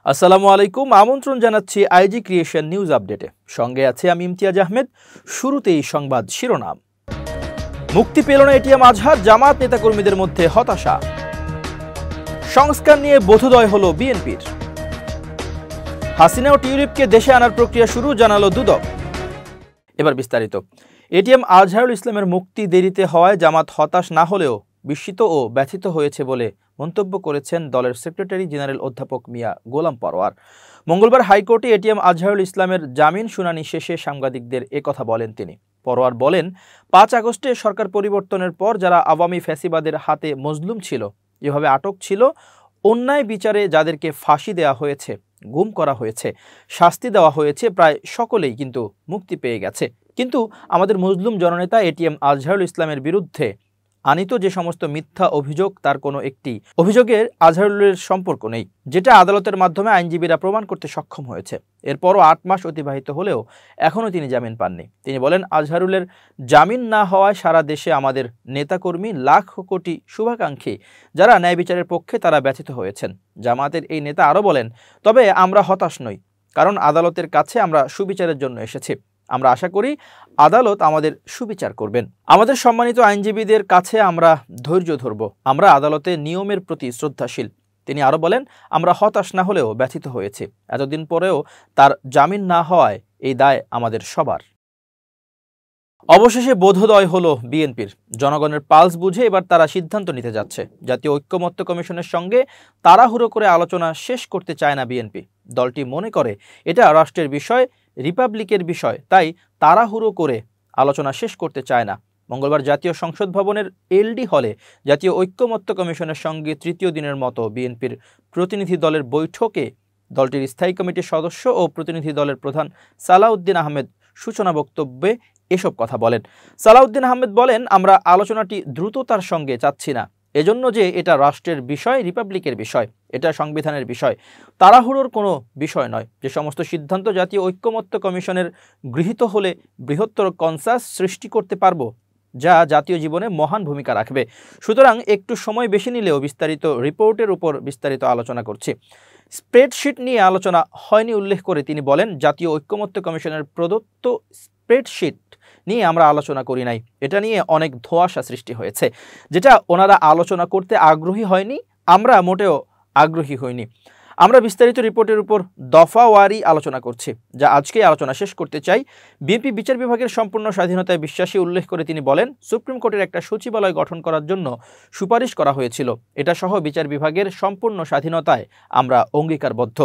আসসালামু আলাইকুম, আমন্ত্রণ জানাচ্ছি আইজি ক্রিয়েশন নিউজ আপডেটে। সঙ্গে আছে আমি ইমতিয়াজ আহমেদ। শুরুতেই সংবাদ শিরোনাম। মুক্তি পেল না এটিএম আজহার, জামাত নেতাকর্মীদের মধ্যে হতাশা। সংস্কার নিয়ে বোধোদয় হলো বিএনপির। হাসিনা ও টিউলিপকে দেশে আনার প্রক্রিয়া শুরু, জানালো দুদক। এবার বিস্তারিত। এটিএম আজহারুল ইসলামের মুক্তি দেরিতে হওয়ায় জামাত হতাশ না হলেও বিস্মিত ও ব্যথিত হয়েছে বলে মন্তব্য করেছেন দলের সেক্রেটারি জেনারেল অধ্যাপক মিয়া গোলাম পরোয়ার। মঙ্গলবার হাইকোর্টে এটিএম আজহারুল ইসলামের জামিন শুনানি শেষে সাংবাদিকদের একথা বলেন তিনি। পরোয়ার বলেন, ৫ আগস্টে সরকার পরিবর্তনের পর যারা আওয়ামী ফ্যাসিবাদের হাতে মজলুম ছিল, যেভাবে আটক ছিল, অন্যায় বিচারে যাদেরকে ফাঁসি দেওয়া হয়েছে, গুম করা হয়েছে, শাস্তি দেওয়া হয়েছে, প্রায় সকলেই কিন্তু মুক্তি পেয়ে গেছে। কিন্তু আমাদের মজলুম জননেতা এটিএম আজহারুল ইসলামের বিরুদ্ধে আনিত যে সমস্ত মিথ্যা অভিযোগ, তার কোনো একটি অভিযোগের আজহারুলের সম্পর্ক নেই, যেটা আদালতের মাধ্যমে আইনজীবীরা প্রমাণ করতে সক্ষম হয়েছে। এরপরও ৮ মাস অতিবাহিত হলেও এখনও তিনি জামিন পাননি। তিনি বলেন, আজহারুলের জামিন না হওয়ায় সারা দেশে আমাদের নেতাকর্মী, লাখ কোটি শুভাকাঙ্ক্ষী যারা ন্যায় বিচারের পক্ষে, তারা ব্যথিত হয়েছেন। জামাতের এই নেতা আরও বলেন, তবে আমরা হতাশ নই, কারণ আদালতের কাছে আমরা সুবিচারের জন্য এসেছি। আমরা আশা করি আদালত আমাদের সুবিচার করবেন। আমাদের সম্মানিত আইনজীবীদের কাছে আমরা ধৈর্য ধরব। আমরা আদালতের নিয়মের প্রতি শ্রদ্ধাশীল। তিনি আরও বলেন, আমরা হতাশ না হলেও ব্যথিত হয়েছি। এতদিন পরেও তার জামিন না হওয়ায় এই দায় আমাদের সবার। অবশেষে বোধোদয় হলো বিএনপির। জনগণের পালস বুঝে এবার তারা সিদ্ধান্ত নিতে যাচ্ছে। জাতীয় ঐক্যমত্য কমিশনের সঙ্গে তাড়াহুড়ো করে আলোচনা শেষ করতে চায় না বিএনপি। দলটি মনে করে এটা রাষ্ট্রের বিষয়, রিপাবলিকের বিষয়, তাই তাড়াহুড়ো করে আলোচনা শেষ করতে চায় না। মঙ্গলবার জাতীয় সংসদ ভবনের এলডি হলে জাতীয় ঐক্যমত্য কমিশনের সঙ্গে তৃতীয় দিনের মতো বিএনপির প্রতিনিধি দলের বৈঠকে দলটির স্থায়ী কমিটির সদস্য ও প্রতিনিধি দলের প্রধান সালাউদ্দিন আহমেদ সূচনা বক্তব্যে এসব কথা বলেন। সালাউদ্দিন আহমেদ বলেন, আমরা আলোচনাটি দ্রুততার সঙ্গে চাচ্ছি না, এজন্য যে এটা রাষ্ট্রের বিষয়, রিপাবলিকের বিষয়, এটা সংবিধানের বিষয়, তাড়াহুড়োর কোনো বিষয় নয়। যে সমস্ত সিদ্ধান্ত জাতীয় ঐক্যমত্য কমিশনের গৃহীত হলে বৃহত্তর কনসাস সৃষ্টি করতে পারবো, যা জাতীয় জীবনে মহান ভূমিকা রাখবে। সুতরাং একটু সময় বেশি নিলেও বিস্তারিত রিপোর্টের উপর বিস্তারিত আলোচনা করছি। স্প্রেডশিট নিয়ে আলোচনা হয়নি উল্লেখ করে তিনি বলেন, জাতীয় ঐক্যমত্য কমিশনের প্রদত্ত স্প্রেডশিট নিয়ে আমরা আলোচনা করি নাই। এটা নিয়ে অনেক ধোঁয়াশা সৃষ্টি হয়েছে, যেটা ওনারা আলোচনা করতে আগ্রহী হয়নি, আমরা মোটেও আগ্রহী হইনি। আমরা বিস্তারিত রিপোর্টের উপর দফাওয়ারি আলোচনা করছি, যা আজকেই আলোচনা শেষ করতে চাই। বিএনপি বিচার বিভাগের সম্পূর্ণ স্বাধীনতায় বিশ্বাসী উল্লেখ করে তিনি বলেন, সুপ্রিম কোর্টের একটা সচিবালয় গঠন করার জন্য সুপারিশ করা হয়েছিল। এটা সহ বিচার বিভাগের সম্পূর্ণ স্বাধীনতায় আমরা অঙ্গীকারবদ্ধ।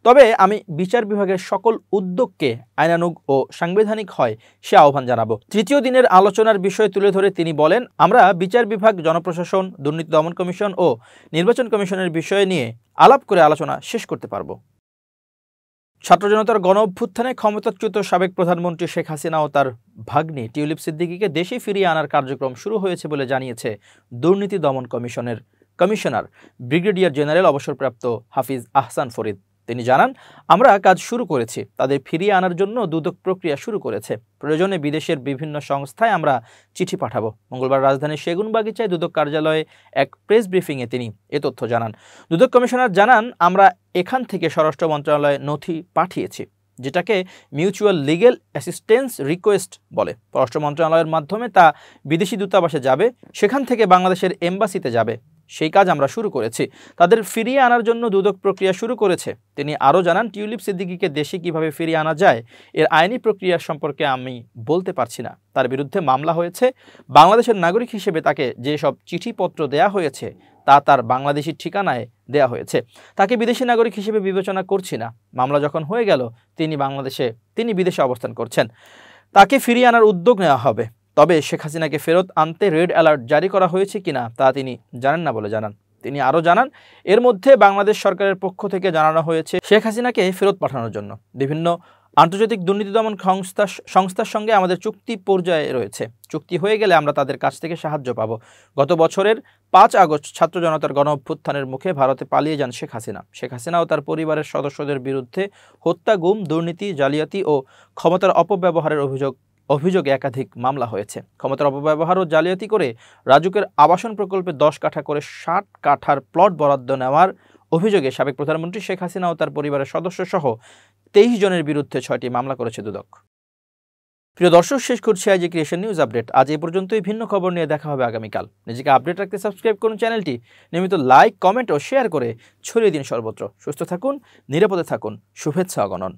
তবে আমি বিচার বিভাগের সকল উদ্যোগকে আইনানুগ ও সাংবিধানিক হয় সে আহ্বান জানাবো। তৃতীয় দিনের আলোচনার বিষয় তুলে ধরে তিনি বলেন, আমরা বিচার বিভাগ, জনপ্রশাসন, দুর্নীতি দমন কমিশন ও নির্বাচন কমিশনের বিষয় নিয়ে আলাপ করে আলোচনা শেষ করতে পারবো। ছাত্র জনতার গণ অভ্যুত্থানে ক্ষমতাচ্যুত সাবেক প্রধানমন্ত্রী শেখ হাসিনা ও তার ভাগ্নি টিউলিপ সিদ্দিকীকে দেশে ফিরিয়ে আনার কার্যক্রম শুরু হয়েছে বলে জানিয়েছে দুর্নীতি দমন কমিশনের কমিশনার ব্রিগেডিয়ার জেনারেল অবসরপ্রাপ্ত হাফিজ আহসান ফরিদ। তিনি জানান, আমরা কাজ শুরু করেছি, তাদের ফিরিয়ে আনার জন্য দুদক প্রক্রিয়া শুরু করেছে। প্রয়োজনে বিদেশের বিভিন্ন সংস্থায় আমরা চিঠি পাঠাবো। মঙ্গলবার রাজধানীর সেগুনবাগিচায় দুদক কার্যালয়ে এক প্রেস ব্রিফিংয়ে তিনি এ তথ্য জানান। দুদক কমিশনার জানান, আমরা এখান থেকে স্বরাষ্ট্র মন্ত্রণালয়ে নথি পাঠিয়েছি, যেটাকে মিউচুয়াল লিগ্যাল অ্যাসিস্ট্যান্স রিকোয়েস্ট বলে। পররাষ্ট্র মন্ত্রণালয়ের মাধ্যমে তা বিদেশি দূতাবাসে যাবে, সেখান থেকে বাংলাদেশের এম্বাসিতে যাবে। সেই কাজ আমরা শুরু করেছি। তাদের ফিরিয়ে আনার জন্য দুদক প্রক্রিয়া শুরু করেছে। তিনি আরও জানান, টিউলিপ সিদ্দিকীকে দেশে কিভাবে ফিরিয়ে আনা যায় এর আইনি প্রক্রিয়া সম্পর্কে আমি বলতে পারছি না। তার বিরুদ্ধে মামলা হয়েছে। বাংলাদেশের নাগরিক হিসেবে তাকে যেসব চিঠিপত্র দেয়া হয়েছে তা তার বাংলাদেশি ঠিকানায় দেয়া হয়েছে। তাকে বিদেশি নাগরিক হিসেবে বিবেচনা করছি না। মামলা যখন হয়ে গেল, তিনি বিদেশে অবস্থান করছেন। তাকে ফিরিয়ে আনার উদ্যোগ নেওয়া হবে। তবে শেখ হাসিনাকে ফেরত আনতে রেড অ্যালার্ট জারি করা হয়েছে কিনা তা তিনি জানেন না বলে জানান। তিনি আরও জানান, এর মধ্যে বাংলাদেশ সরকারের পক্ষ থেকে জানানো হয়েছে শেখ হাসিনাকে ফেরত পাঠানোর জন্য বিভিন্ন আন্তর্জাতিক দুর্নীতি দমন সংস্থার সঙ্গে আমাদের চুক্তি পর্যায়ে রয়েছে। চুক্তি হয়ে গেলে আমরা তাদের কাছ থেকে সাহায্য পাব। গত বছরের ৫ আগস্ট ছাত্র জনতার গণ অভ্যুত্থানের মুখে ভারতে পালিয়ে যান শেখ হাসিনা। শেখ হাসিনা ও তার পরিবারের সদস্যদের বিরুদ্ধে হত্যা, গুম, দুর্নীতি, জালিয়াতি ও ক্ষমতার অপব্যবহারের অভিযোগে একাধিক মামলা হয়েছে। ক্ষমতার অপব্যবহার ও জালিয়াতি করে রাজুকের আবাসন প্রকল্পে 10 কাঠা করে 60 কাঠার প্লট বরাদ্দ নেওয়ার অভিযোগে সাবেক প্রধানমন্ত্রী শেখ হাসিনা ও তার পরিবারের সদস্য সহ 23 জনের বিরুদ্ধে 6টি মামলা করেছে দুদক। প্রিয় দর্শক, শেষ করছি আইজি ক্রিয়েশন নিউজ আপডেট। আজ এই পর্যন্তই। ভিন্ন খবর নিয়ে দেখা হবে আগামীকাল। নিজেকে আপডেট রাখতে সাবস্ক্রাইব করুন চ্যানেলটি, নিয়মিত লাইক, কমেন্ট ও শেয়ার করে ছড়িয়ে দিন সর্বত্র। সুস্থ থাকুন, নিরাপদে থাকুন। শুভেচ্ছা অগণন।